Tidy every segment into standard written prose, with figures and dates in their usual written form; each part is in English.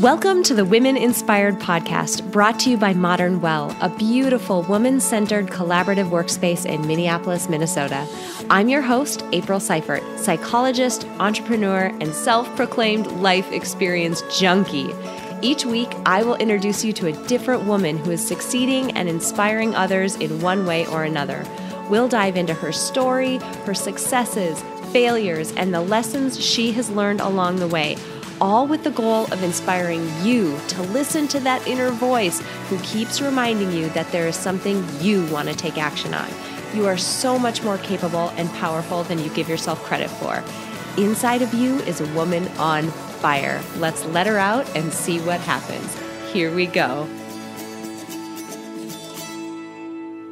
Welcome to the Women Inspired Podcast, brought to you by Modern Well, a beautiful woman-centered collaborative workspace in Minneapolis, Minnesota. I'm your host, April Seifert, psychologist, entrepreneur, and self-proclaimed life experience junkie. Each week, I will introduce you to a different woman who is succeeding and inspiring others in one way or another. We'll dive into her story, her successes, failures, and the lessons she has learned along the way, all with the goal of inspiring you to listen to that inner voice who keeps reminding you that there is something you want to take action on. You are so much more capable and powerful than you give yourself credit for. Inside of you is a woman on fire. Let's let her out and see what happens. Here we go.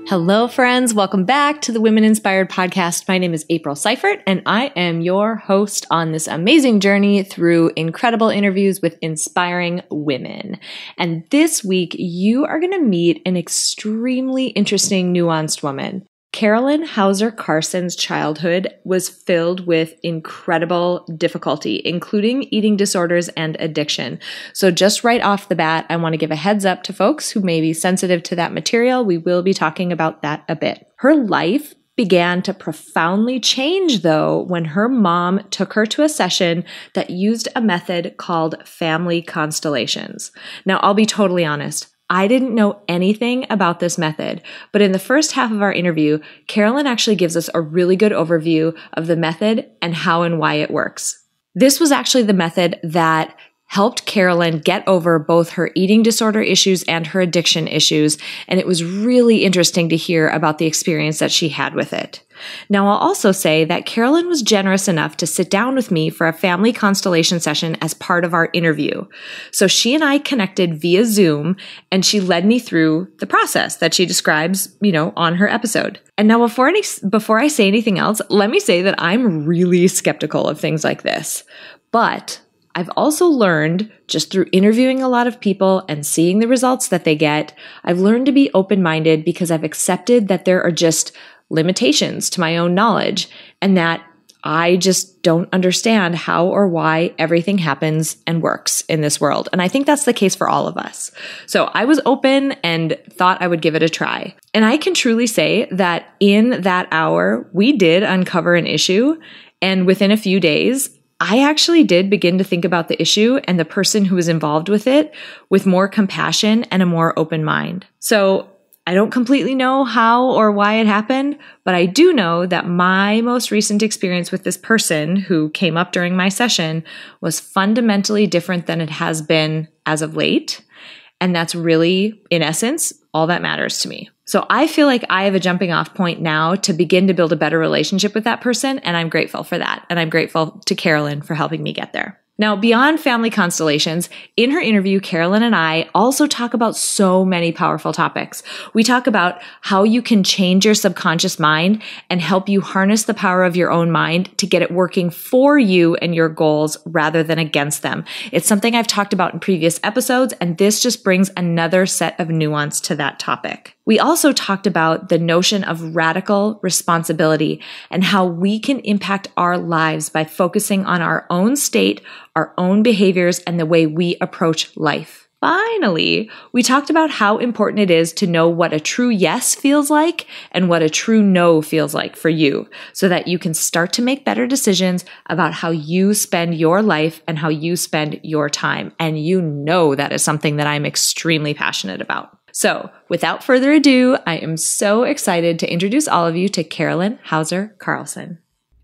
Hello, friends. Welcome back to the Women Inspired Podcast. My name is April Seifert, and I am your host on this amazing journey through incredible interviews with inspiring women. And this week, you are going to meet an extremely interesting, nuanced woman. Carolin Hauser-Carson's childhood was filled with incredible difficulty, including eating disorders and addiction. So just right off the bat, I want to give a heads up to folks who may be sensitive to that material. We will be talking about that a bit. Her life began to profoundly change, though, when her mom took her to a session that used a method called family constellations. Now, I'll be totally honest. I didn't know anything about this method, but in the first half of our interview, Carolin actually gives us a really good overview of the method and how and why it works. This was actually the method that helped Carolin get over both her eating disorder issues and her addiction issues, and it was really interesting to hear about the experience that she had with it. Now, I'll also say that Carolin was generous enough to sit down with me for a family constellation session as part of our interview. So she and I connected via Zoom, and she led me through the process that she describes, on her episode. And now before I say anything else, let me say that I'm really skeptical of things like this. But I've also learned, just through interviewing a lot of people and seeing the results that they get, I've learned to be open-minded because I've accepted that there are just limitations to my own knowledge and that I just don't understand how or why everything happens and works in this world. And I think that's the case for all of us. So I was open and thought I would give it a try. And I can truly say that in that hour, we did uncover an issue. And within a few days, I actually did begin to think about the issue and the person who was involved with it with more compassion and a more open mind. So I don't completely know how or why it happened, but I do know that my most recent experience with this person who came up during my session was fundamentally different than it has been as of late. And that's really, in essence, all that matters to me. So I feel like I have a jumping off point now to begin to build a better relationship with that person, and I'm grateful for that. And I'm grateful to Carolin for helping me get there. Now, beyond family constellations, in her interview, Carolin and I also talk about so many powerful topics. We talk about how you can change your subconscious mind and help you harness the power of your own mind to get it working for you and your goals rather than against them. It's something I've talked about in previous episodes, and this just brings another set of nuance to that topic. We also talked about the notion of radical responsibility and how we can impact our lives by focusing on our own state, our own behaviors, and the way we approach life. Finally, we talked about how important it is to know what a true yes feels like and what a true no feels like for you, so that you can start to make better decisions about how you spend your life and how you spend your time. And that is something that I'm extremely passionate about. So without further ado, I am so excited to introduce all of you to Carolin Hauser-Carson.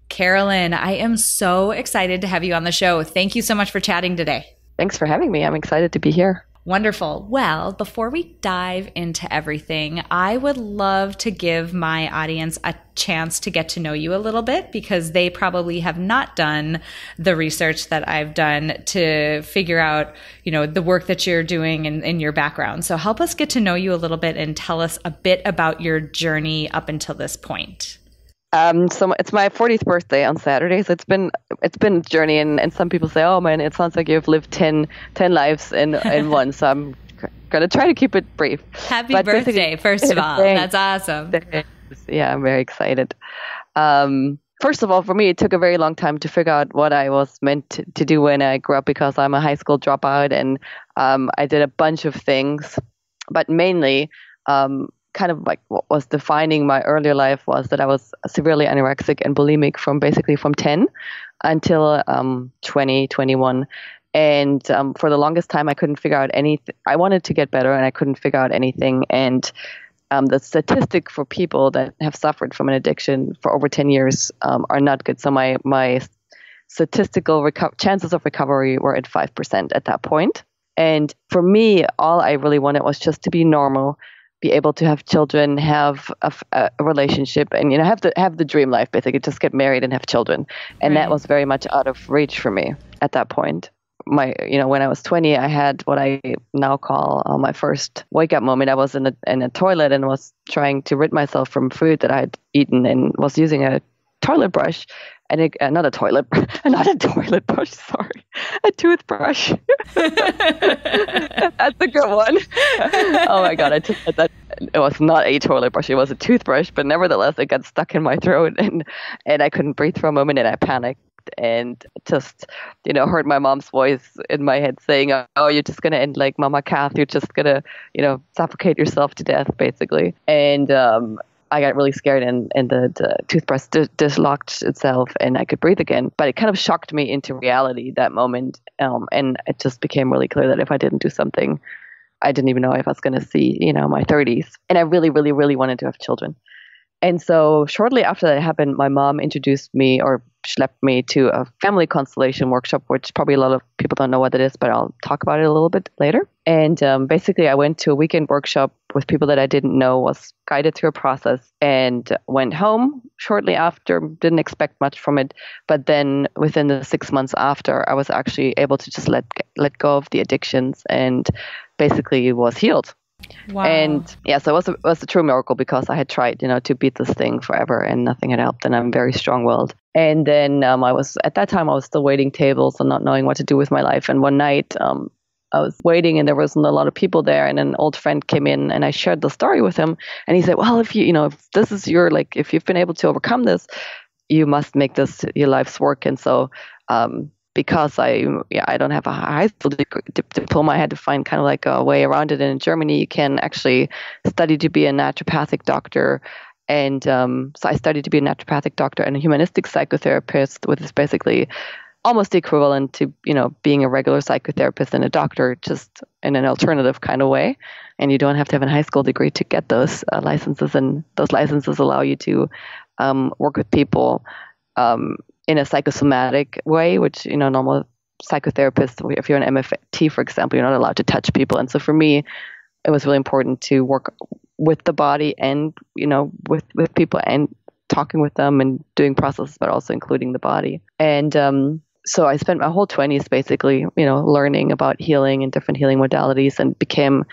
Carolin, I am so excited to have you on the show. Thank you so much for chatting today. Thanks for having me. I'm excited to be here. Wonderful. Well, before we dive into everything, I would love to give my audience a chance to get to know you a little bit because they probably have not done the research that I've done to figure out, the work that you're doing in your background. So help us get to know you a little bit and tell us a bit about your journey up until this point. So it's my 40th birthday on Saturday. So it's been a journey, and some people say, "Oh man, it sounds like you've lived 10 lives in one." So I'm gonna try to keep it brief. Happy birthday, first of all. That's awesome. Yeah, I'm very excited. first of all, for me, it took a very long time to figure out what I was meant to do when I grew up, because I'm a high school dropout, and I did a bunch of things, but mainly kind of like what was defining my earlier life was that I was severely anorexic and bulimic from 10 until 20, 21. And for the longest time, I couldn't figure out anything. I wanted to get better, and I couldn't figure out anything. And the statistic for people that have suffered from an addiction for over 10 years are not good. So my statistical chances of recovery were at 5% at that point. And for me, all I really wanted was just to be normal, be able to have children, have a relationship, and have the dream life, basically, just get married and have children. And that was very much out of reach for me at that point. When I was 20, I had what I now call my first wake up moment. I was in a toilet and was trying to rid myself from food that I had eaten, and was using a toilet brush, and a toilet brush, sorry, a toothbrush. That's a good one. Oh my God, I just said that. It was not a toilet brush, it was a toothbrush, but nevertheless, it got stuck in my throat, and I couldn't breathe for a moment, and I panicked. And just, heard my mom's voice in my head saying, "Oh, you're just gonna end like Mama Kath. You're just gonna, suffocate yourself to death, basically." And I got really scared, and the toothbrush dislocked itself, and I could breathe again. But it kind of shocked me into reality that moment, and it just became really clear that if I didn't do something, I didn't even know if I was gonna see, my 30s. And I really, really, really wanted to have children. And so shortly after that happened, my mom introduced me, or schlepped me, to a family constellation workshop, which probably a lot of people don't know what it is, but I'll talk about it a little bit later. And basically, I went to a weekend workshop with people that I didn't know, was guided through a process, and went home shortly after. Didn't expect much from it, but then within the 6 months after, I was actually able to just let go of the addictions, and basically was healed. Wow. And yeah, so it was a true miracle, because I had tried, to beat this thing forever, and nothing had helped. And I'm very strong-willed. And then at that time, I was still waiting tables and not knowing what to do with my life. And one night, I was waiting, and there wasn't a lot of people there. And an old friend came in, and I shared the story with him. And he said, "Well, if if this is if you've been able to overcome this, you must make this your life's work." And so, because I don't have a high school diploma, I had to find kind of like a way around it. And in Germany, you can actually study to be a naturopathic doctor. And so I studied to be a naturopathic doctor and a humanistic psychotherapist, which is basically almost equivalent to, being a regular psychotherapist and a doctor, just in an alternative kind of way. And you don't have to have a high school degree to get those licenses. And those licenses allow you to work with people in a psychosomatic way, which, normal psychotherapists, if you're an MFT, for example, you're not allowed to touch people. And so for me, it was really important to work with the body and, with people, and talking with them and doing processes, but also including the body. And so I spent my whole 20s basically, learning about healing and different healing modalities, and became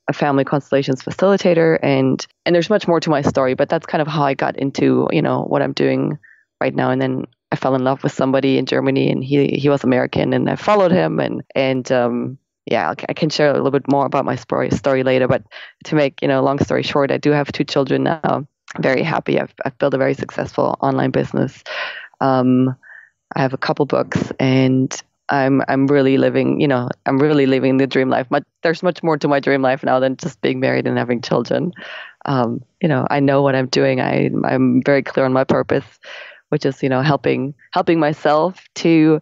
a family constellations facilitator. And there's much more to my story, but that's kind of how I got into, what I'm doing right now. And then I fell in love with somebody in Germany, and he was American, and I followed him, and I can share a little bit more about my story later. But to make, long story short, I do have 2 children now. I'm very happy. I've built a very successful online business. I have a couple books, and I'm really living, I'm really living the dream life. There's much more to my dream life now than just being married and having children. I know what I'm doing. I'm very clear on my purpose, which is, helping myself to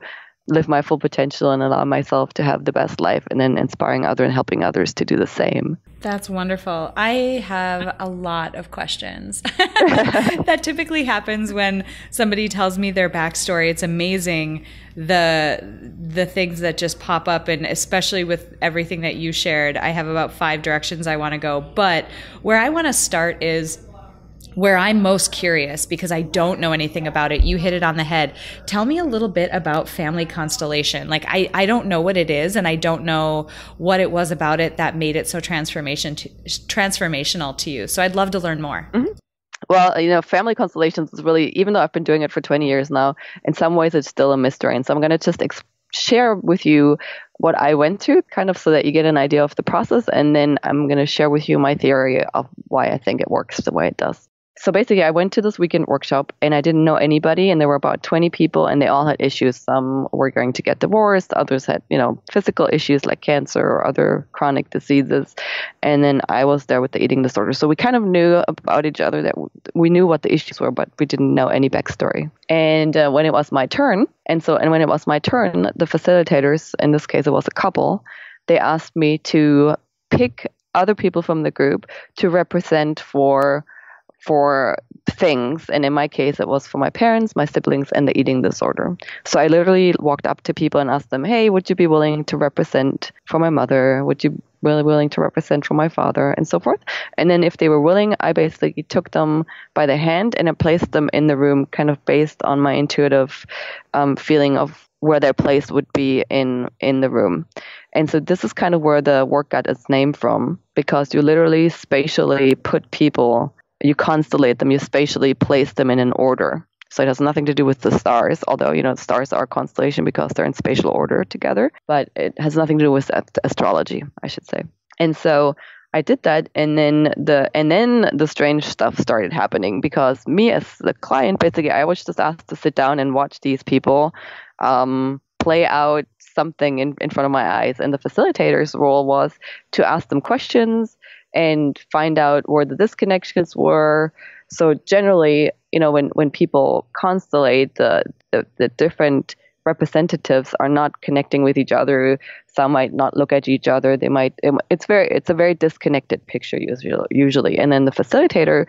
live my full potential and allow myself to have the best life, and then inspiring others and helping others to do the same. That's wonderful. I have a lot of questions. That typically happens when somebody tells me their backstory. It's amazing the things that just pop up, and especially with everything that you shared, I have about 5 directions I want to go. But where I want to start is where I'm most curious, because I don't know anything about it. You hit it on the head. Tell me a little bit about family constellation. Like, I don't know what it is, and I don't know what it was about it that made it so transformational to you. So I'd love to learn more. Mm-hmm. Well, family constellations is really, even though I've been doing it for 20 years now, in some ways it's still a mystery. And so I'm going to just share with you what I went through, kind of so that you get an idea of the process. And then I'm going to share with you my theory of why I think it works the way it does. So basically, I went to this weekend workshop and I didn't know anybody, and there were about 20 people, and they all had issues. Some were going to get divorced, others had, physical issues like cancer or other chronic diseases. And then I was there with the eating disorder. So we kind of knew about each other, that we knew what the issues were, but we didn't know any backstory. And when it was my turn, the facilitators, in this case, it was a couple, they asked me to pick other people from the group to represent for things. And in my case, it was for my parents, my siblings, and the eating disorder. So I literally walked up to people and asked them, hey, would you be willing to represent for my mother? Would you be willing to represent for my father, and so forth? And then if they were willing, I basically took them by the hand and I placed them in the room kind of based on my intuitive feeling of where their place would be in the room. And so this is kind of where the work got its name from, because you literally spatially put people, you constellate them, you spatially place them in an order. So it has nothing to do with the stars, although, stars are a constellation because they're in spatial order together, but it has nothing to do with astrology, I should say. And so I did that, and then the strange stuff started happening, because me as the client, basically, I was just asked to sit down and watch these people play out something in front of my eyes. And the facilitator's role was to ask them questions and find out where the disconnections were. So generally, when people constellate, the different representatives are not connecting with each other. Some might not look at each other. It's a very disconnected picture usually. And then the facilitator,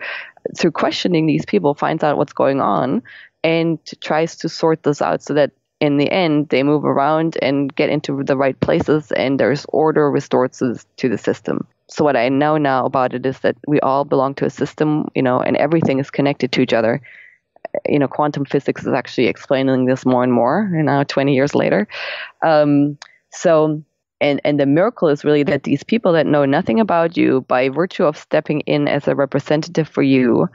through questioning these people, finds out what's going on and tries to sort this out so that in the end, they move around and get into the right places, and there's order restored to the system. So what I know now about it is that we all belong to a system, and everything is connected to each other. Quantum physics is actually explaining this more and more, now 20 years later. And the miracle is really that these people that know nothing about you, by virtue of stepping in as a representative for you,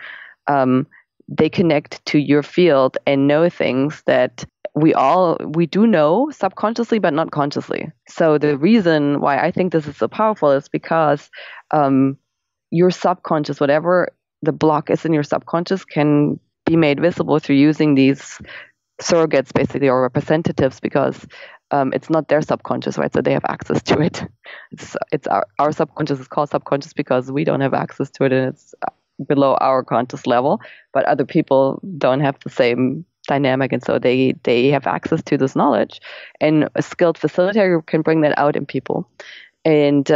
they connect to your field and know things that we do know subconsciously, but not consciously. So the reason why I think this is so powerful is because your subconscious, whatever the block is in your subconscious, can be made visible through using these surrogates, basically, or representatives, because it's not their subconscious, right? So they have access to it. It's our subconscious is called subconscious because we don't have access to it, and it's below our conscious level. But other people don't have the same dynamic, and so they have access to this knowledge, and a skilled facilitator can bring that out in people. And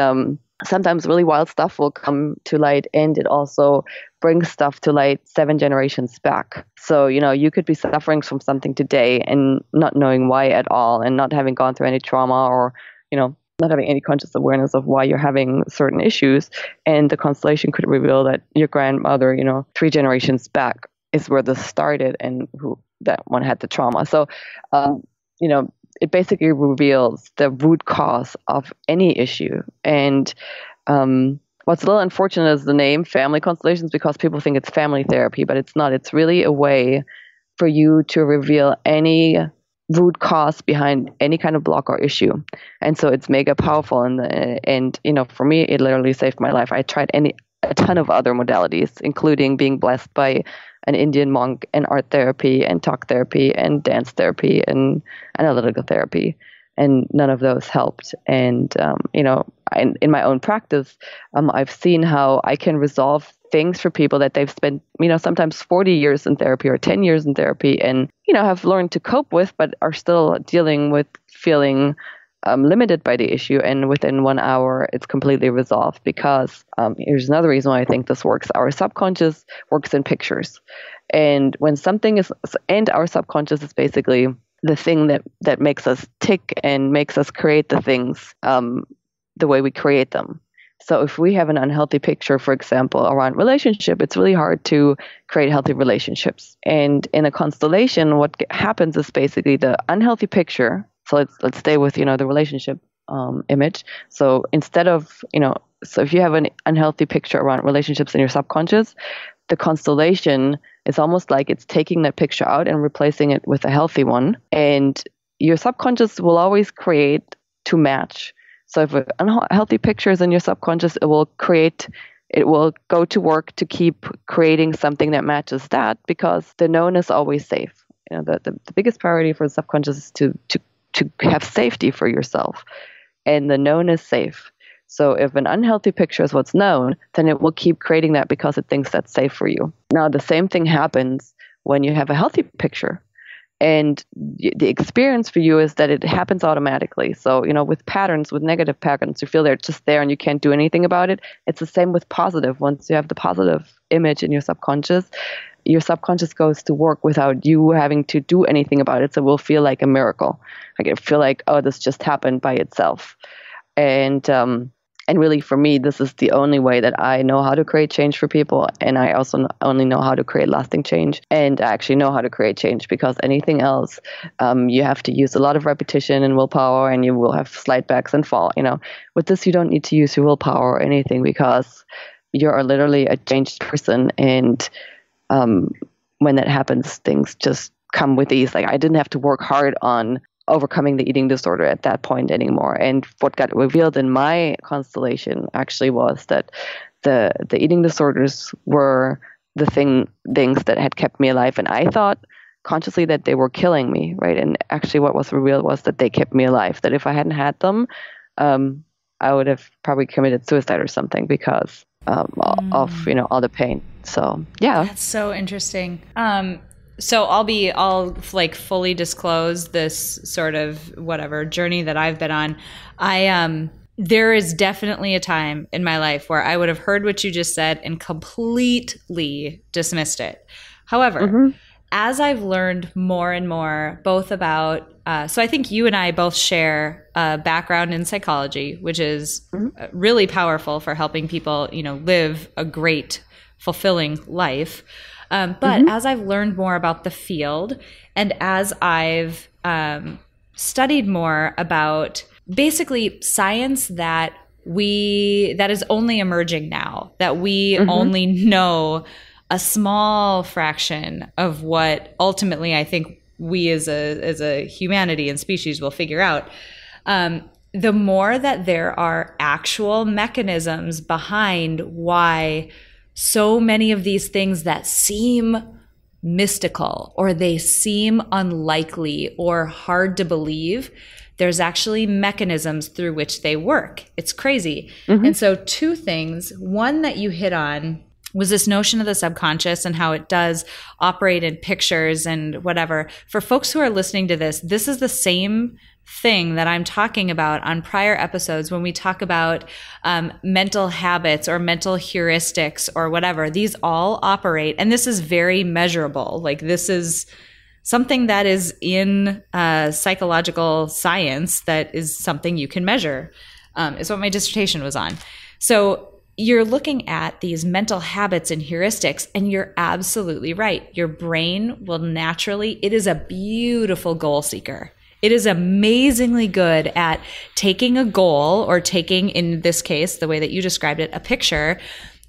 sometimes really wild stuff will come to light, and it also brings stuff to light 7 generations back. So you could be suffering from something today and not knowing why at all, and not having gone through any trauma, or not having any conscious awareness of why you're having certain issues, and the constellation could reveal that your grandmother 3 generations back is where this started, and that one had the trauma. So, it basically reveals the root cause of any issue. And what's a little unfortunate is the name family constellations, because people think it's family therapy, but it's not. It's really a way for you to reveal any root cause behind any kind of block or issue. And so it's mega powerful. And for me, it literally saved my life. I tried a ton of other modalities, including being blessed by an Indian monk, and art therapy, and talk therapy, and dance therapy, and analytical therapy, and none of those helped. And in my own practice, I've seen how I can resolve things for people that they've spent sometimes 40 years in therapy or 10 years in therapy, and have learned to cope with, but are still dealing with feeling limited by the issue, and within 1 hour it's completely resolved. Because here's another reason why I think this works. Our subconscious works in pictures, and when something is, and our subconscious is basically the thing that makes us tick and makes us create the things the way we create them. So if we have an unhealthy picture, for example, around relationship, it's really hard to create healthy relationships. And in a constellation, what happens is basically the unhealthy picture. So let's stay with the relationship image. So instead of so if you have an unhealthy picture around relationships in your subconscious, the constellation is almost like it's taking that picture out and replacing it with a healthy one. And your subconscious will always create to match. So if an unhealthy picture is in your subconscious, it will create it will go to work to keep creating something that matches that, because the known is always safe. The biggest priority for the subconscious is to have safety for yourself, and the known is safe. So if an unhealthy picture is what's known, then it will keep creating that because it thinks that's safe for you. Now, the same thing happens when you have a healthy picture. And the experience for you is that it happens automatically. So, with patterns, with negative patterns, you feel they're just there and you can't do anything about it. It's the same with positive. Once you have the positive image in your subconscious goes to work without you having to do anything about it. So it will feel like a miracle. Like it feel like, oh, this just happened by itself. And really, for me, this is the only way that I know how to create change for people. And I also only know how to create lasting change. And I actually know how to create change, because anything else, you have to use a lot of repetition and willpower, and you will have slight backs and fall. With this, you don't need to use your willpower or anything, because you are literally a changed person. And when that happens, things just come with ease. Like, I didn't have to work hard on overcoming the eating disorder at that point anymore. And what got revealed in my constellation actually was that the eating disorders were the things that had kept me alive. And I thought consciously that they were killing me, right? And actually what was revealed was that they kept me alive, that if I hadn't had them, I would have probably committed suicide or something, because of all the pain. So yeah. That's so interesting. So I'll like fully disclose this sort of whatever journey that I've been on. There is definitely a time in my life where I would have heard what you just said and completely dismissed it. However, as I've learned more and more, both about, so I think you and I both share a background in psychology, which is really powerful for helping people, live a great, fulfilling life. But as I've learned more about the field, and as I've studied more about basically science that is only emerging now, that we only know a small fraction of what ultimately I think we as a humanity and species will figure out, the more that there are actual mechanisms behind why so many of these things that seem mystical, or they seem unlikely or hard to believe, there's actually mechanisms through which they work. It's crazy. And so two things. One that you hit on was this notion of the subconscious and how it does operate in pictures and whatever. For folks who are listening to this, this is the same thing that I'm talking about on prior episodes when we talk about mental habits or mental heuristics or whatever. These all operate, and this is very measurable. Like, this is something that is in psychological science, that is something you can measure, is what my dissertation was on. So you're looking at these mental habits and heuristics, and you're absolutely right. Your brain will naturally, it is a beautiful goal seeker. It is amazingly good at taking a goal, or taking, in this case, the way that you described it, a picture,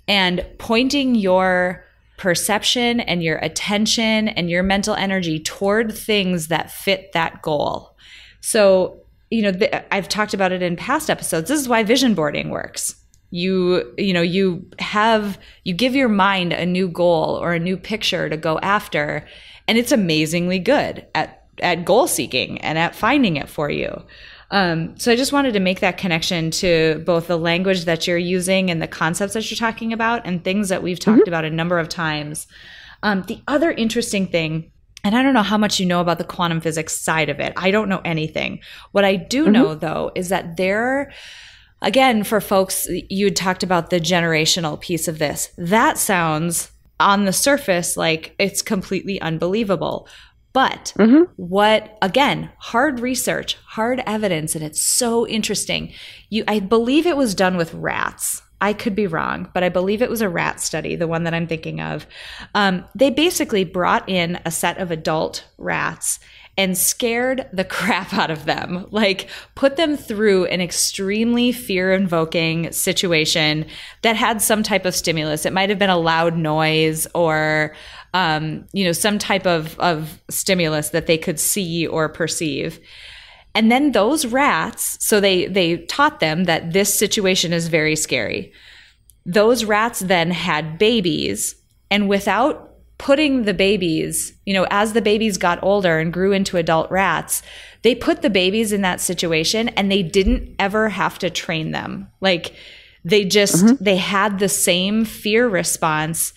and pointing your perception and your attention and your mental energy toward things that fit that goal. So, I've talked about it in past episodes. This is why vision boarding works. You give your mind a new goal or a new picture to go after, and it's amazingly good at goal seeking and at finding it for you. So I just wanted to make that connection to both the language that you're using and the concepts that you're talking about, and things that we've talked about a number of times. The other interesting thing, and I don't know how much you know about the quantum physics side of it. I don't know anything. What I do know, though, is that again, for folks, you had talked about the generational piece of this. That sounds on the surface like it's completely unbelievable. But again, hard research, hard evidence, and it's so interesting. I believe it was done with rats. I could be wrong, but I believe it was a rat study, the one that I'm thinking of. They basically brought in a set of adult rats and scared the crap out of them, like put them through an extremely fear-invoking situation that had some type of stimulus. It might have been a loud noise or some type of stimulus that they could see or perceive. And then those rats, so they taught them that this situation is very scary. those rats then had babies, and without putting the babies, as the babies got older and grew into adult rats, they put the babies in that situation and they didn't ever have to train them. Like they just, they had the same fear response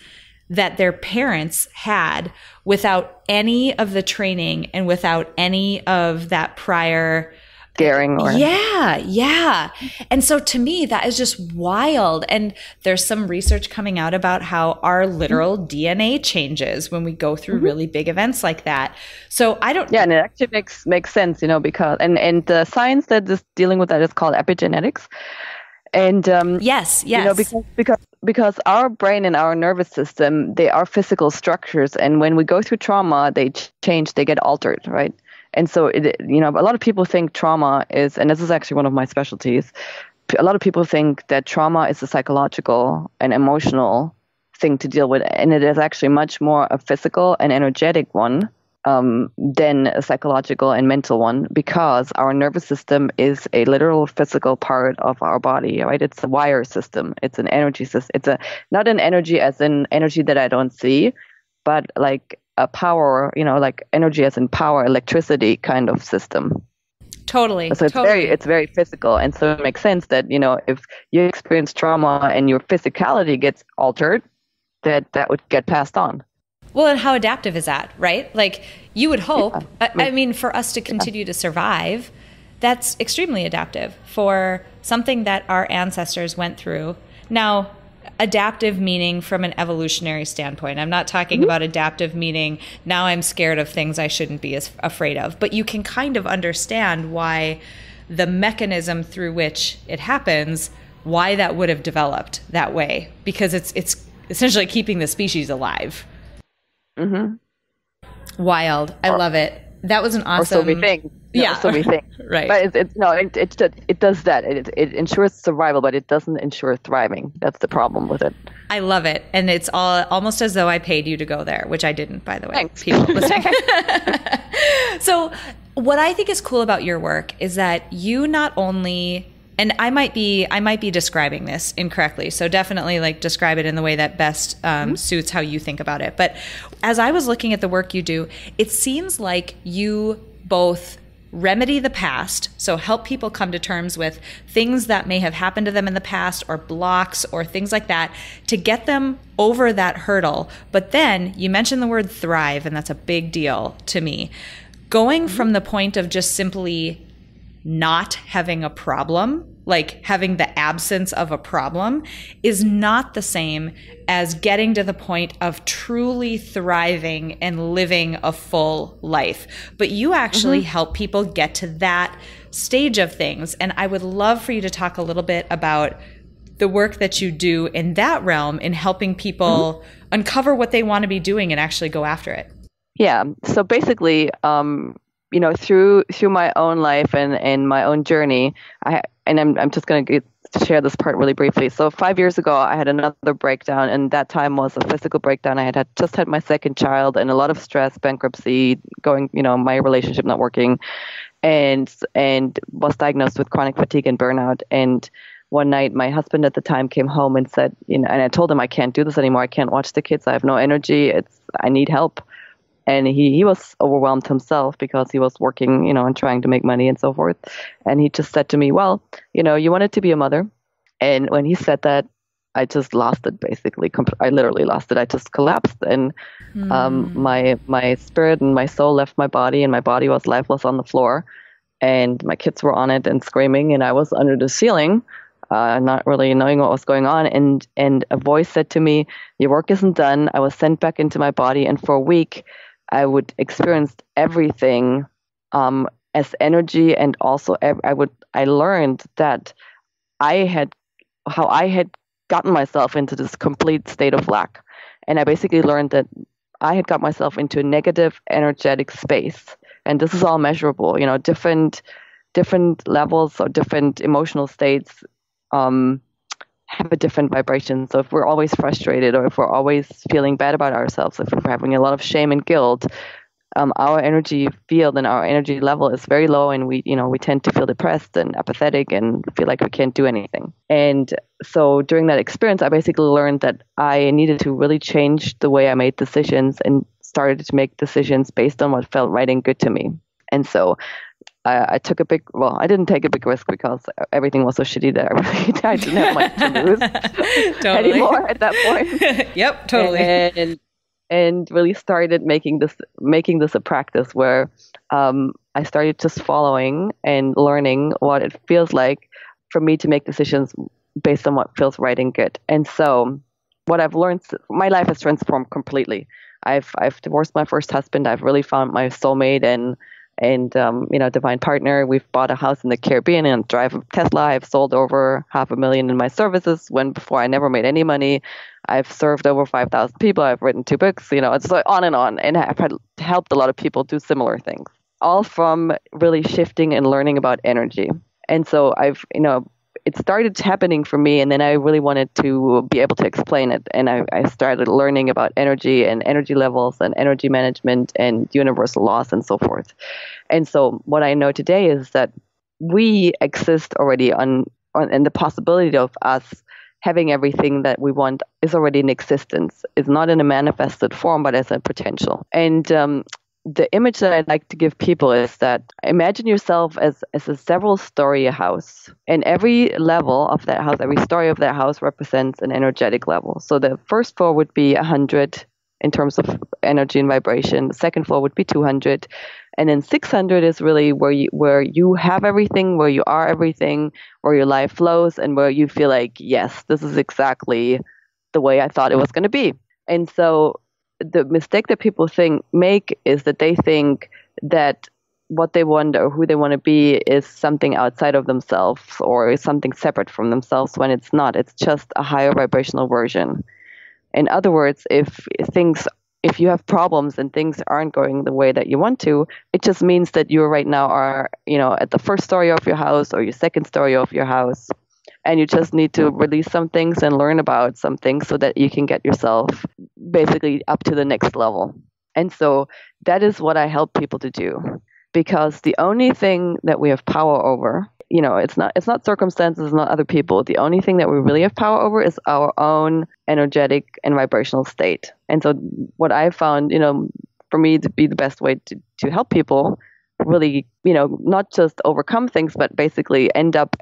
that their parents had without any of the training and without any of that prior scaring or yeah. And so to me, that is just wild. And there's some research coming out about how our literal DNA changes when we go through really big events like that. So I don't. Yeah, and it actually makes sense, because and the science that is dealing with that is called epigenetics. And yes, because our brain and our nervous system, they are physical structures, and when we go through trauma, they change, they get altered, right? And so, a lot of people think trauma is, and this is actually one of my specialties, a lot of people think that trauma is a psychological and emotional thing to deal with, and it is actually much more a physical and energetic one than a psychological and mental one, because our nervous system is a literal physical part of our body, right? It's a wire system. It's an energy system. It's not an energy as in energy that I don't see, but like a power, like energy as in power, electricity kind of system. Totally. So it's very physical. And so it makes sense that, if you experience trauma and your physicality gets altered, that would get passed on. Well, and how adaptive is that, right? Like you would hope, I mean, for us to continue to survive, that's extremely adaptive for something that our ancestors went through. Now, adaptive meaning from an evolutionary standpoint. I'm not talking about adaptive meaning now I'm scared of things I shouldn't be as afraid of, but you can kind of understand why the mechanism through which it happens, why that would have developed that way, because it's essentially keeping the species alive. Wild. I love it. That was an awesome. Or so we think. So we think. Right. But it does that. It ensures survival, but it doesn't ensure thriving. That's the problem with it. I love it, and it's almost as though I paid you to go there, which I didn't, by the way. Thanks. People listening. So, what I think is cool about your work is that you not only. And I might be describing this incorrectly. So definitely describe it in the way that best suits how you think about it. But as I was looking at the work you do, it seems like you both remedy the past, so help people come to terms with things that may have happened to them in the past or blocks or things like that to get them over that hurdle. But then you mentioned the word thrive, and that's a big deal to me. Going from the point of just simply not having a problem, like having the absence of a problem, is not the same as getting to the point of truly thriving and living a full life. But you actually help people get to that stage of things. And I would love for you to talk a little bit about the work that you do in that realm in helping people uncover what they want to be doing and actually go after it. Yeah. So basically, through my own life and my own journey, I'm just going to share this part really briefly. So 5 years ago, I had another breakdown, and that time was a physical breakdown. I had just had my second child, and a lot of stress, bankruptcy, going, my relationship not working, and was diagnosed with chronic fatigue and burnout. And one night, my husband at the time came home and said, and I told him I can't do this anymore. I can't watch the kids. I have no energy. I need help. And he was overwhelmed himself because he was working, and trying to make money and so forth. And he just said to me, well, you wanted to be a mother. And when he said that, I just lost it, basically. I literally lost it. I just collapsed. And my spirit and my soul left my body, and my body was lifeless on the floor. And my kids were on it and screaming, and I was under the ceiling, not really knowing what was going on. And a voice said to me, your work isn't done. I was sent back into my body, and for a week, I would experience everything as energy, and also I learned that how I had gotten myself into this complete state of lack, and I basically learned that I had got myself into a negative energetic space, and this is all measurable. Different levels or different emotional states have a different vibration. So if we're always frustrated, or if we're always feeling bad about ourselves, if we're having a lot of shame and guilt, our energy field and our energy level is very low, and we tend to feel depressed and apathetic and feel like we can't do anything. And so during that experience, I basically learned that I needed to really change the way I made decisions and started to make decisions based on what felt right and good to me. And so I took I didn't take a big risk because everything was so shitty that I didn't have much to lose anymore at that point. Yep, totally. And really started making this a practice where I started just following and learning what it feels like for me to make decisions based on what feels right and good. And so what I've learned, my life has transformed completely. I've divorced my first husband. I've really found my soulmate and divine partner. We've bought a house in the Caribbean and drive a Tesla. I've sold over $500,000 in my services when before I never made any money. I've served over 5,000 people. I've written 2 books, it's like on. And I've helped a lot of people do similar things, all from really shifting and learning about energy. And so it started happening for me, and then I really wanted to be able to explain it. And I started learning about energy and energy levels and energy management and universal laws and so forth. And so what I know today is that we exist already and the possibility of us having everything that we want is already in existence. It's not in a manifested form, but as a potential. And the image that I'd like to give people is that imagine yourself as a several-story house. And every level of that house, every story of that house represents an energetic level. So the first floor would be 100 in terms of energy and vibration. The second floor would be 200. And then 600 is really where you have everything, where you are everything, where your life flows, and where you feel like, yes, this is exactly the way I thought it was going to be. And so the mistake that people make is that they think that what they want or who they want to be is something outside of themselves or is something separate from themselves, when it's not. It's just a higher vibrational version. In other words, if you have problems and things aren't going the way that you want to, it just means that you right now are, at the first story of your house or your second story of your house. And you just need to release some things and learn about some things so that you can get yourself basically up to the next level. And so that is what I help people to do, because the only thing that we have power over, it's not circumstances, it's not other people. The only thing that we really have power over is our own energetic and vibrational state. And so what I found, for me to be the best way to help people really, not just overcome things, but basically end up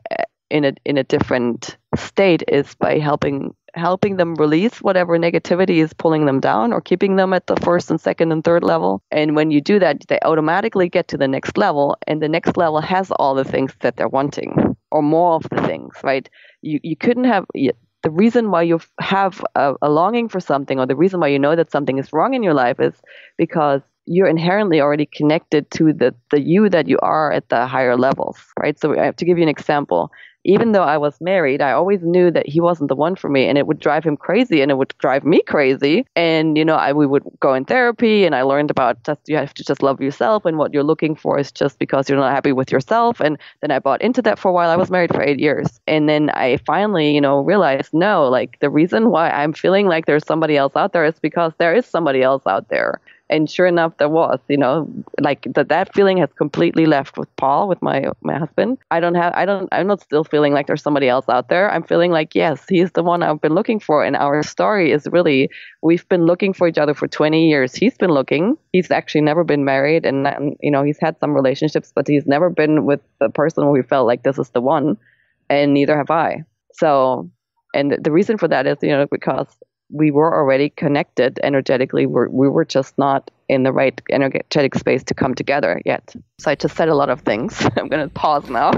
in a different state is by helping them release whatever negativity is pulling them down or keeping them at the first and second and third level. And when you do that, they automatically get to the next level, and the next level has all the things that they're wanting or more of the things, right? You couldn't have the reason why you have a longing for something, or the reason why you know that something is wrong in your life, is because you're inherently already connected to the you that you are at the higher levels, right? So I have to give you an example. Even though I was married, I always knew that he wasn't the one for me, and it would drive him crazy, and it would drive me crazy. And, we would go in therapy, and I learned about you have to just love yourself, and what you're looking for is just because you're not happy with yourself. And then I bought into that for a while. I was married for 8 years. And then I finally, realized, no, like the reason why I'm feeling like there's somebody else out there is because there is somebody else out there. And sure enough, there was, like that feeling has completely left with Paul, with my husband. I'm not still feeling like there's somebody else out there. I'm feeling like, yes, he's the one I've been looking for. And our story is really, we've been looking for each other for 20 years. He's been looking. He's actually never been married, and he's had some relationships, but he's never been with a person where we felt like this is the one, and neither have I. So, and the reason for that is, because we were already connected energetically. We were just not in the right energetic space to come together yet. So I just said a lot of things. I'm going to pause now.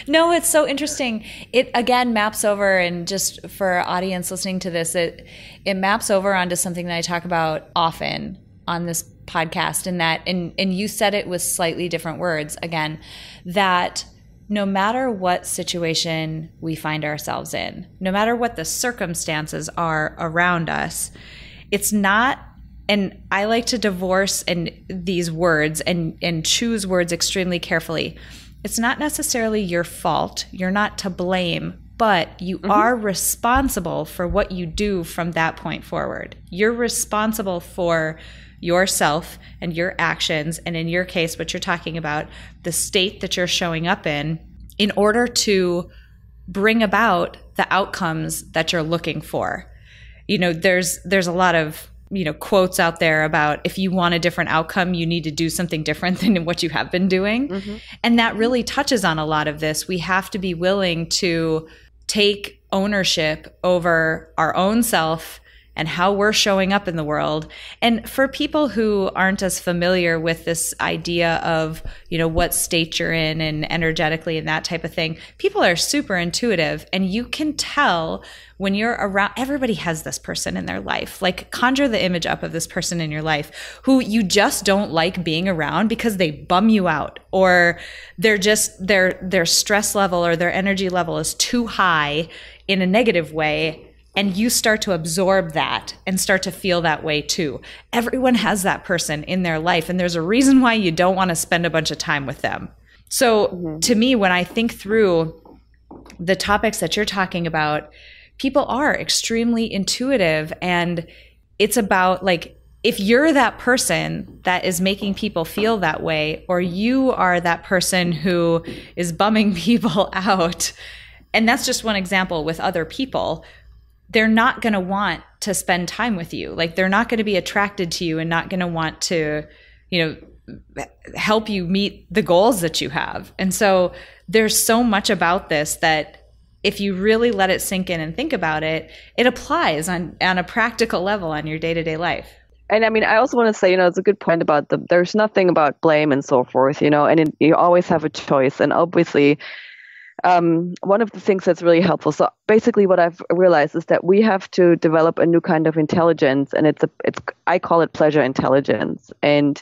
No, it's so interesting. It again maps over, and just for our audience listening to this, it maps over onto something that I talk about often on this podcast, and you said it with slightly different words again, that no matter what situation we find ourselves in, no matter what the circumstances are around us, it's not, and I like to divorce these words and choose words extremely carefully. It's not necessarily your fault. You're not to blame, but you are responsible for what you do from that point forward. You're responsible for yourself and your actions, and in your case, what you're talking about, the state that you're showing up in order to bring about the outcomes that you're looking for. There's a lot of quotes out there about if you want a different outcome, you need to do something different than what you have been doing. Mm-hmm. And that really touches on a lot of this. We have to be willing to take ownership over our own self and how we're showing up in the world. And for people who aren't as familiar with this idea of, what state you're in and energetically and that type of thing, people are super intuitive, and you can tell when you're around. Everybody has this person in their life. Like, conjure the image up of this person in your life who you just don't like being around because they bum you out, or they're just their stress level or their energy level is too high in a negative way. And you start to absorb that and start to feel that way too. Everyone has that person in their life, and there's a reason why you don't want to spend a bunch of time with them. So to me, when I think through the topics that you're talking about, people are extremely intuitive, and it's about, like, if you're that person that is making people feel that way, or you are that person who is bumming people out, and that's just one example with other people, they're not going to want to spend time with you. Like, they're not going to be attracted to you and not going to want to, help you meet the goals that you have. And so there's so much about this that if you really let it sink in and think about it, it applies on a practical level on your day-to-day life. And I mean, I also want to say, it's a good point about there's nothing about blame and so forth, and you always have a choice. And obviously, one of the things that's really helpful. So basically what I've realized is that we have to develop a new kind of intelligence, and I call it pleasure intelligence, and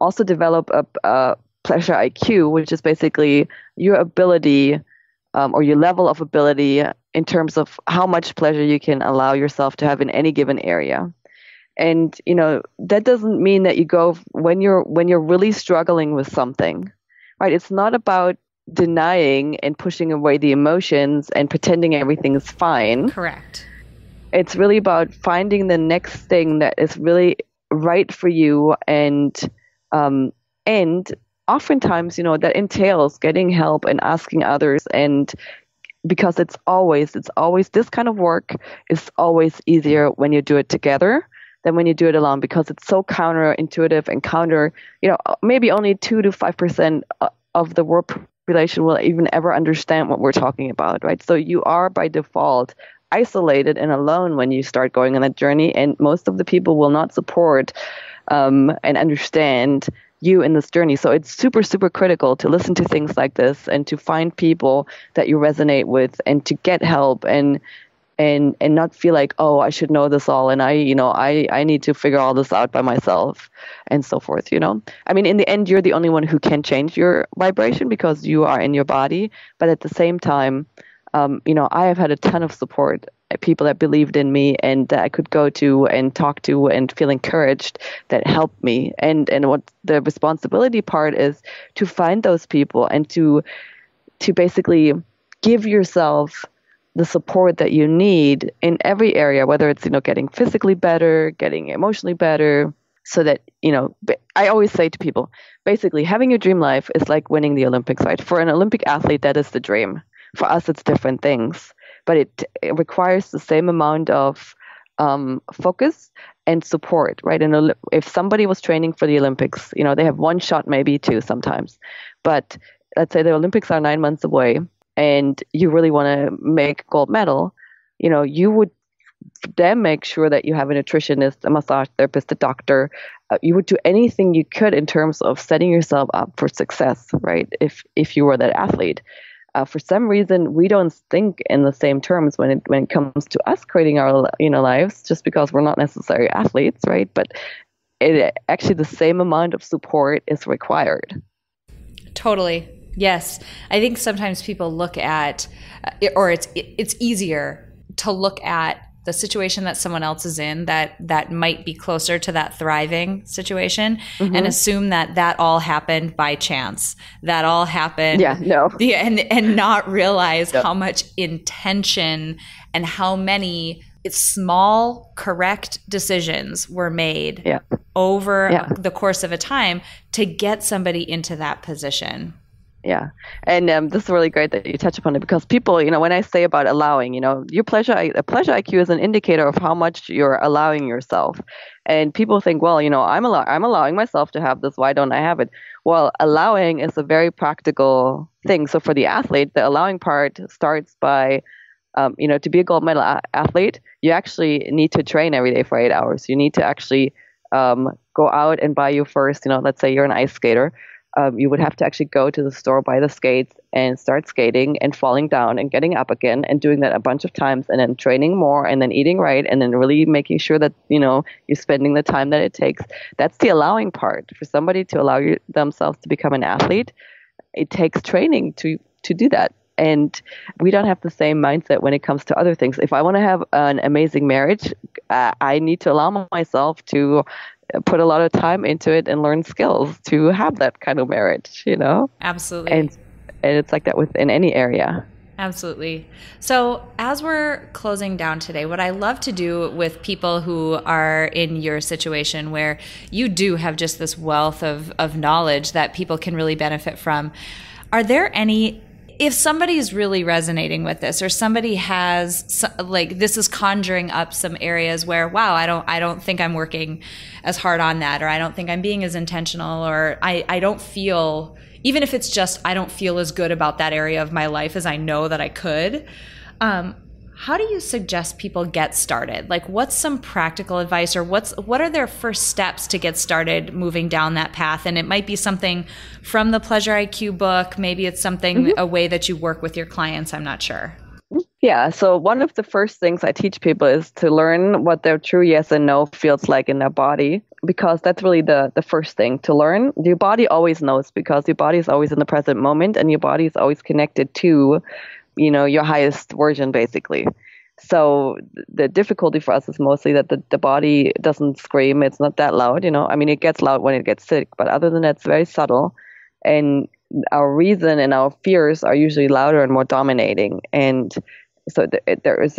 also develop a pleasure IQ, which is basically your ability or your level of ability in terms of how much pleasure you can allow yourself to have in any given area. And, that doesn't mean that you go when you're really struggling with something, right? It's not about denying and pushing away the emotions and pretending everything is fine. Correct. It's really about finding the next thing that is really right for you, and oftentimes, that entails getting help and asking others, and because it's always this kind of work is always easier when you do it together than when you do it alone, because it's so counterintuitive and maybe only 2 to 5% of the world population will even ever understand what we're talking about, right? So you are by default isolated and alone when you start going on that journey, and most of the people will not support and understand you in this journey. So it's super, super critical to listen to things like this and to find people that you resonate with and to get help and not feel like, oh, I should know this all, and I need to figure all this out by myself and so forth. I mean, in the end, you're the only one who can change your vibration because you are in your body. But at the same time, I have had a ton of support, people that believed in me and that I could go to and talk to and feel encouraged, that helped me. And what the responsibility part is to find those people and to basically give yourself the support that you need in every area, whether it's, getting physically better, getting emotionally better, so that, I always say to people, basically having your dream life is like winning the Olympics, right? For an Olympic athlete, that is the dream. For us, it's different things, but it requires the same amount of focus and support, right? And if somebody was training for the Olympics, they have one shot, maybe two sometimes, but let's say the Olympics are 9 months away, and you really want to make gold medal, you would then make sure that you have a nutritionist, a massage therapist, a doctor. You would do anything you could in terms of setting yourself up for success, right? If you were that athlete. For some reason, we don't think in the same terms when it comes to us creating our lives, just because we're not necessarily athletes, right? But actually the same amount of support is required. Totally. Yes. I think sometimes people look at, or it's easier to look at the situation that someone else is in that might be closer to that thriving situation, and assume that all happened by chance, that all happened. And not realize how much intention and how many small, correct decisions were made over the course of a time to get somebody into that position. Yeah. And this is really great that you touch upon it, because people, when I say about allowing, your pleasure IQ is an indicator of how much you're allowing yourself. And people think, well, I'm allowing myself to have this. Why don't I have it? Well, allowing is a very practical thing. So for the athlete, the allowing part starts by, to be a gold medal athlete, you actually need to train every day for 8 hours. You need to actually go out and buy your first, let's say you're an ice skater. You would have to actually go to the store, buy the skates, and start skating and falling down and getting up again and doing that a bunch of times, and then training more and then eating right and then really making sure that, you're spending the time that it takes. That's the allowing part. For somebody to allow themselves to become an athlete, it takes training to do that. And we don't have the same mindset when it comes to other things. If I want to have an amazing marriage, I need to allow myself to put a lot of time into it and learn skills to have that kind of marriage, Absolutely. And it's like that within any area. Absolutely. So as we're closing down today, what I love to do with people who are in your situation where you do have just this wealth of knowledge that people can really benefit from, are there any, if somebody is really resonating with this, or somebody has this is conjuring up some areas where, wow, I don't think I'm working as hard on that, or I don't think I'm being as intentional, or I don't feel, even if it's just I don't feel as good about that area of my life as I know that I could. How do you suggest people get started? Like, what's some practical advice, or what are their first steps to get started moving down that path? And it might be something from the Pleasure IQ book. Maybe it's something, a way that you work with your clients. I'm not sure. Yeah. So one of the first things I teach people is to learn what their true yes and no feels like in their body, because that's really the first thing to learn. Your body always knows, because your body is always in the present moment, and your body is always connected to your highest version, basically. So the difficulty for us is mostly that the body doesn't scream. It's not that loud, I mean, it gets loud when it gets sick, but other than that, it's very subtle. And our reason and our fears are usually louder and more dominating. And so it's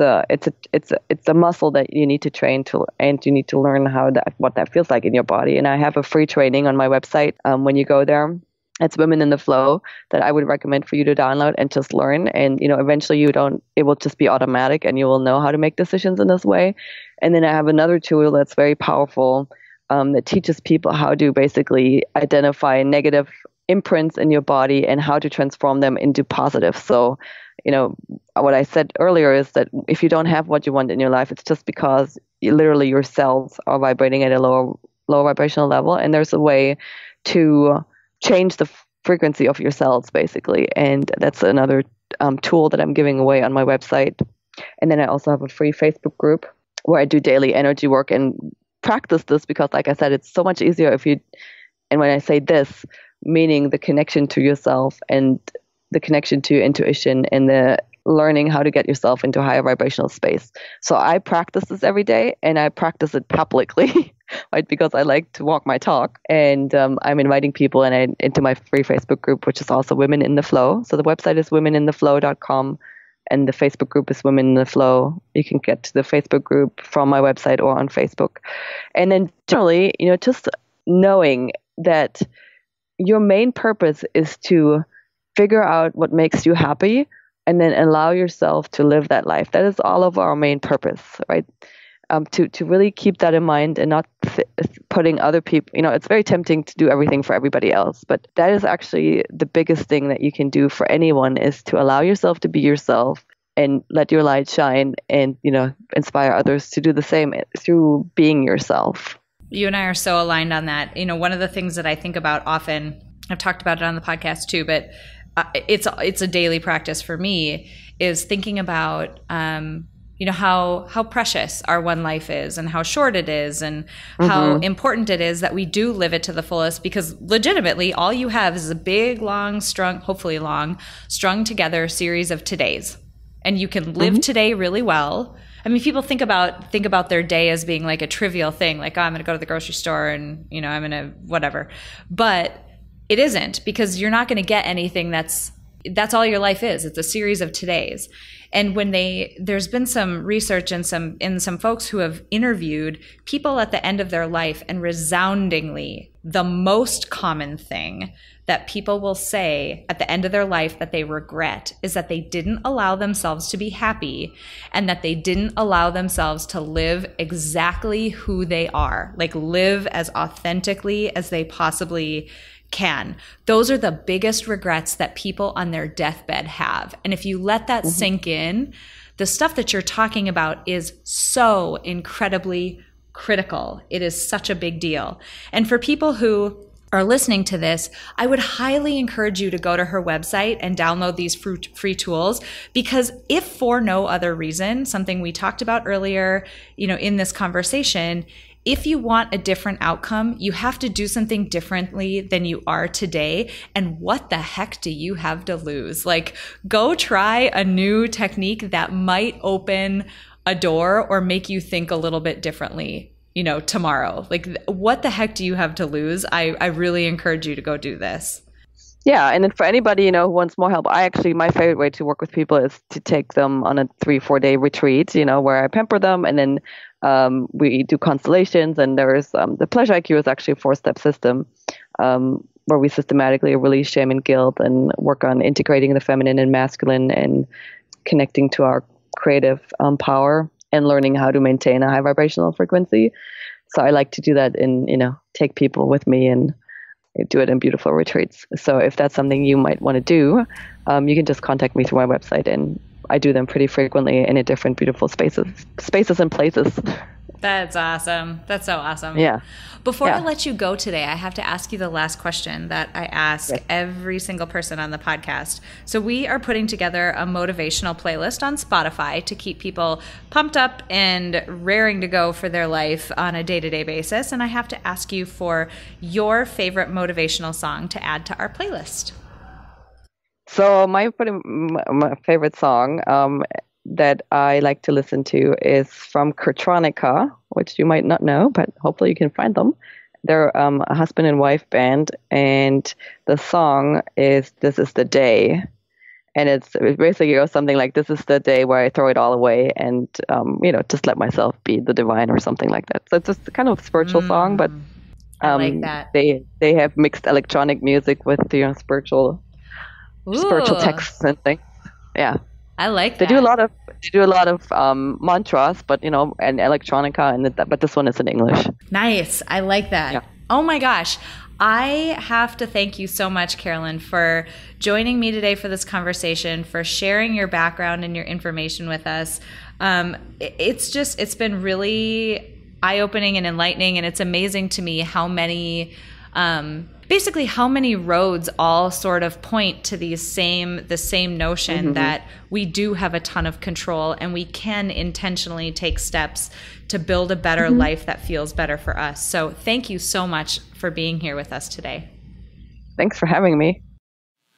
a muscle that you need to train to, and you need to learn what that feels like in your body. And I have a free training on my website. When you go there, it's Women in the Flow, that I would recommend for you to download and just learn. And, eventually it will just be automatic, and you will know how to make decisions in this way. And then I have another tool that's very powerful, that teaches people how to basically identify negative imprints in your body and how to transform them into positive. So, what I said earlier is that if you don't have what you want in your life, it's just because literally your cells are vibrating at a lower vibrational level. And there's a way to change the frequency of your cells, basically. And that's another tool that I'm giving away on my website. And then I also have a free Facebook group where I do daily energy work and practice this, because like I said, it's so much easier and when I say this, meaning the connection to yourself and the connection to your intuition and the learning how to get yourself into a higher vibrational space. So I practice this every day, and I practice it publicly, right? Because I like to walk my talk. And I'm inviting people into my free Facebook group, which is also Women in the Flow. So the website is womenintheflow.com, and the Facebook group is Women in the Flow. You can get to the Facebook group from my website or on Facebook. And then generally, just knowing that your main purpose is to figure out what makes you happy, and then allow yourself to live that life. That is all of our main purpose, right? To really keep that in mind, and not putting other people, it's very tempting to do everything for everybody else, but that is actually the biggest thing that you can do for anyone, is to allow yourself to be yourself and let your light shine, and, inspire others to do the same through being yourself. You and I are so aligned on that. One of the things that I think about often, I've talked about it on the podcast too, but it's a daily practice for me, is thinking about, how precious our one life is, and how short it is, and how important it is that we do live it to the fullest, because legitimately all you have is a big, long, hopefully long, strung together series of todays. And you can live today really well. I mean, people think about their day as being like a trivial thing, like, oh, I'm going to go to the grocery store and, I'm going to whatever. But it isn't, because you're not going to get anything that's That's all your life is. It's a series of todays. And when there's been some research and some folks who have interviewed people at the end of their life, and resoundingly, the most common thing that people will say at the end of their life that they regret is that they didn't allow themselves to be happy, and that they didn't allow themselves to live exactly who they are, like live as authentically as they possibly can. Those are the biggest regrets that people on their deathbed have. And if you let that sink in, the stuff that you're talking about is so incredibly critical. It is such a big deal. And for people who are listening to this, I would highly encourage you to go to her website and download these free tools, because if for no other reason, something we talked about earlier, in this conversation, if you want a different outcome, you have to do something differently than you are today. And what the heck do you have to lose? Like, go try a new technique that might open a door or make you think a little bit differently, tomorrow. Like, what the heck do you have to lose? I really encourage you to go do this. Yeah. And then for anybody, who wants more help, my favorite way to work with people is to take them on a 3-4 day retreat, where I pamper them, and then we do constellations, and there's the Pleasure IQ is actually a 4-step system where we systematically release shame and guilt and work on integrating the feminine and masculine and connecting to our creative power and learning how to maintain a high vibrational frequency. So I like to do that and, take people with me and do it in beautiful retreats. So if that's something you might want to do, you can just contact me through my website, and I do them pretty frequently in a different beautiful spaces and places. That's awesome. That's so awesome. Yeah. Before I let you go today, I have to ask you the last question that I ask every single person on the podcast. So we are putting together a motivational playlist on Spotify to keep people pumped up and raring to go for their life on a day-to-day basis. And I have to ask you for your favorite motivational song to add to our playlist. So my favorite song that I like to listen to is from Cartronica, which you might not know, but hopefully you can find them. They're a husband and wife band, and the song is "This Is the Day," and it basically goes something like, "This is the day where I throw it all away and just let myself be the divine," or something like that. So it's just kind of a spiritual song, but I like that. They have mixed electronic music with spiritual texts and things. Yeah. I like that. They do a lot of mantras, but and electronica, but this one is in English. Nice. I like that. Yeah. Oh my gosh. I have to thank you so much, Carolin, for joining me today for this conversation, for sharing your background and your information with us. It's been really eye-opening and enlightening, and it's amazing to me how many roads all sort of point to the same notion that we do have a ton of control, and we can intentionally take steps to build a better life that feels better for us. So thank you so much for being here with us today. Thanks for having me.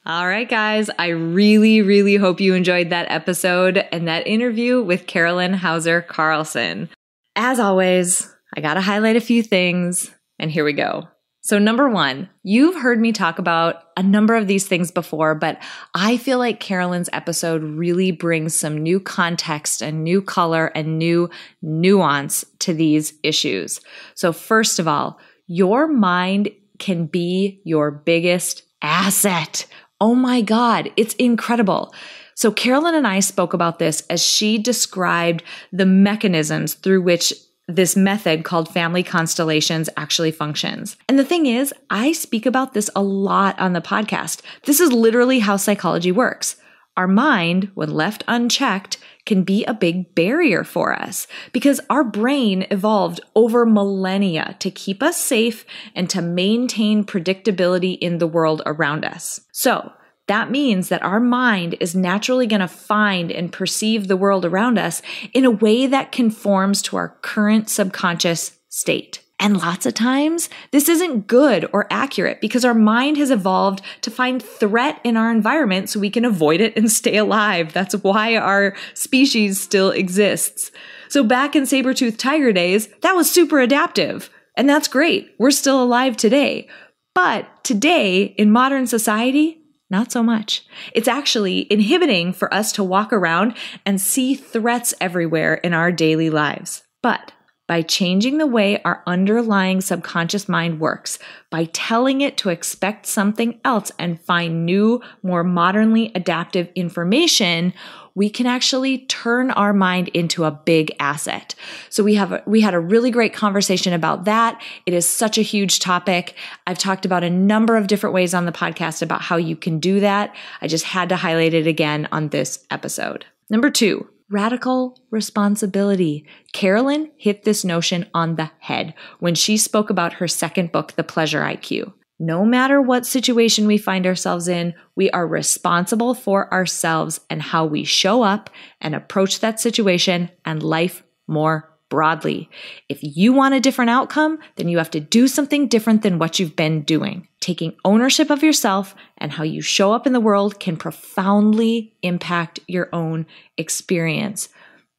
All right, guys, I really, really hope you enjoyed that episode and that interview with Carolin Hauser-Carson. As always, I got to highlight a few things, and here we go. So number one, you've heard me talk about a number of these things before, but I feel like Carolin's episode really brings some new context and new color and new nuance to these issues. So first of all, your mind can be your biggest asset. Oh my God, it's incredible. So Carolin and I spoke about this as she described the mechanisms through which this method called family constellations actually functions. And the thing is, I speak about this a lot on the podcast. This is literally how psychology works. Our mind, when left unchecked, can be a big barrier for us because our brain evolved over millennia to keep us safe and to maintain predictability in the world around us. So that means that our mind is naturally going to find and perceive the world around us in a way that conforms to our current subconscious state. And lots of times, this isn't good or accurate because our mind has evolved to find threat in our environment so we can avoid it and stay alive. That's why our species still exists. So back in saber-toothed tiger days, that was super adaptive. And that's great. We're still alive today. But today, in modern society, Not so much. It's actually inhibiting for us to walk around and see threats everywhere in our daily lives. But by changing the way our underlying subconscious mind works, by telling it to expect something else and find new, more modernly adaptive information, we can actually turn our mind into a big asset. So we had a really great conversation about that. It is such a huge topic. I've talked about a number of different ways on the podcast about how you can do that. I just had to highlight it again on this episode. Number 2, radical responsibility. Carolin hit this notion on the head when she spoke about her second book, The Pleasure IQ. No matter what situation we find ourselves in, we are responsible for ourselves and how we show up and approach that situation and life more broadly. If you want a different outcome, then you have to do something different than what you've been doing. Taking ownership of yourself and how you show up in the world can profoundly impact your own experience.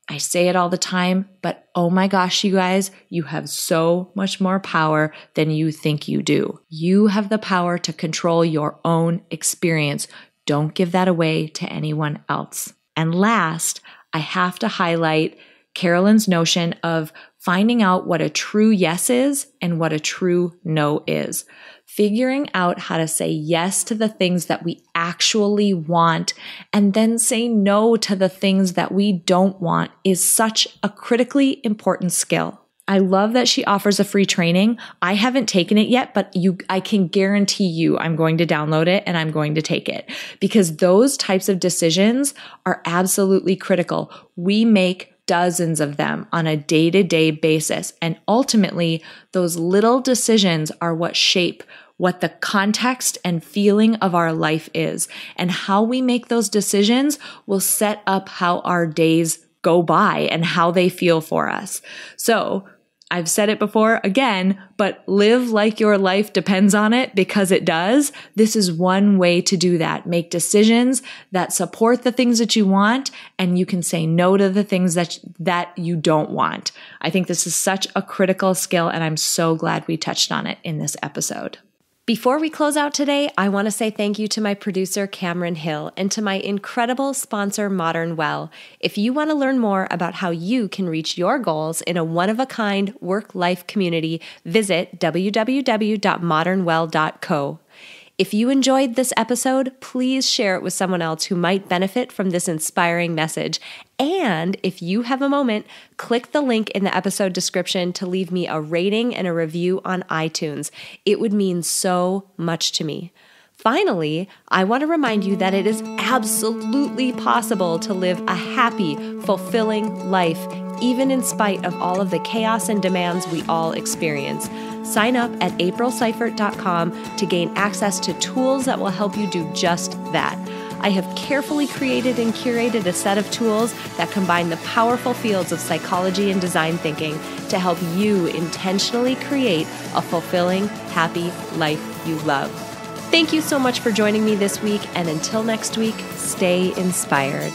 I say it all the time, but oh my gosh, you guys, you have so much more power than you think you do. You have the power to control your own experience. Don't give that away to anyone else. And last, I have to highlight Carolin's notion of finding out what a true yes is and what a true no is. Figuring out how to say yes to the things that we actually want and then say no to the things that we don't want is such a critically important skill. I love that she offers a free training. I haven't taken it yet, but I can guarantee you I'm going to download it and I'm going to take it because those types of decisions are absolutely critical. We make dozens of them on a day-to-day basis. And ultimately, those little decisions are what shape what the context and feeling of our life is. And how we make those decisions will set up how our days go by and how they feel for us. So I've said it before again, but live like your life depends on it because it does. This is one way to do that. Make decisions that support the things that you want, and you can say no to the things that you don't want. I think this is such a critical skill, and I'm so glad we touched on it in this episode. Before we close out today, I want to say thank you to my producer, Cameron Hill, and to my incredible sponsor, Modern Well. If you want to learn more about how you can reach your goals in a one-of-a-kind work-life community, visit www.modernwell.co. If you enjoyed this episode, please share it with someone else who might benefit from this inspiring message. And if you have a moment, click the link in the episode description to leave me a rating and a review on iTunes. It would mean so much to me. Finally, I want to remind you that it is absolutely possible to live a happy, fulfilling life, even in spite of all of the chaos and demands we all experience. Sign up at aprilseifert.com to gain access to tools that will help you do just that. I have carefully created and curated a set of tools that combine the powerful fields of psychology and design thinking to help you intentionally create a fulfilling, happy life you love. Thank you so much for joining me this week, and until next week, stay inspired.